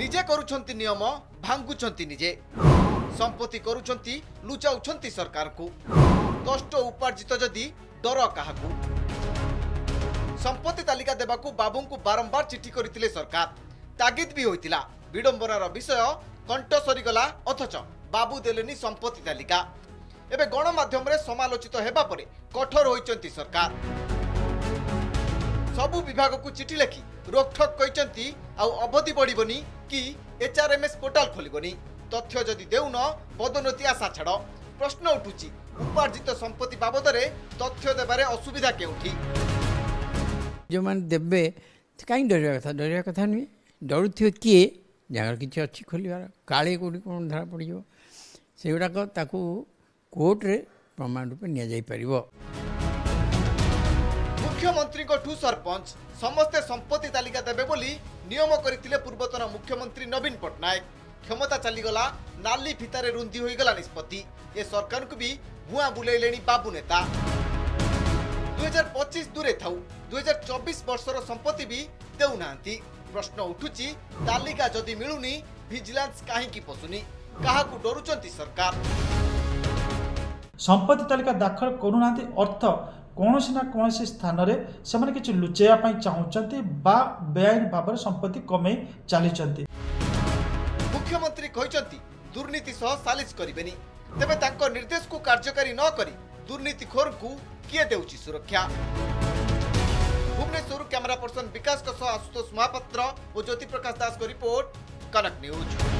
निजे करुछंती नियम भांगुछंती निजे संपत्ति करुछंती लुचाउछंती सरकार को कष्ट उपार्जित जदि डर काहाकू संपत्ति तालिका देबाकू बाबू को बारंबार चिठी करथिले सरकार तागिद भी होइतिला विडंबनार विषय कंठ सरीगला अथच बाबू देलेनी संपत्ति तालिका एबे गणमाध्यम रे समालोचित हेबा परे कठोर होइचंती सरकार सबु विभाग को चिठी लिखि रोकठोक कहते अवधि बढ़नी कि एचआरएमएस पोर्टाल खोलबनी तथ्य जदि देउन पदोन्नति आशा छाड़ प्रश्न उठुची उपार्जित संपत्ति बाबद तथ्य देबारे असुविधा केउठी जो मैंने देवे कहीं डर कथा नुहे डर किए जहाँ किसी अच्छी खोलार काले कौटी कौन धरा पड़ से गुड़ाक कोर्टे प्रमाण रूप नि मुख्यमंत्री ठू सरपंच समस्ते संपत्ति तालिका देबे बोली नियम करथिले पूर्वतन मुख्यमंत्री नवीन पट्टनायक क्षमता चलीगला नाली फितारे रुंदी होईगला निष्पत्ति ए सरकार को भी भुआ बुलेलेनी बाबू नेता 2025 दूरे थाउ 2024 वर्षर संपत्ति भी देउनांती प्रश्न उठुची तालिका जदि मिलुनी विजिलेंस काहेकि पसुनी काहाकू डरुचंती सरकार संपत्ति तालिका दाखल करूना अर्थ कौनसी ना कौनसी स्थान से किसी लुचेया चाहते बेआईन भाव संपत्ति कमे चली मुख्यमंत्री कहते दुर्नीति सह सालिश करेनि तेबे तांको निर्देश को कार्यकारी न करी दुर्नीतिखोर को किए देउची सुरक्षा भुवनेश्वर कैमरा पर्सन विकास आशुतोष महापात्र और ज्योति प्रकाश दास को रिपोर्ट कनक न्यूज।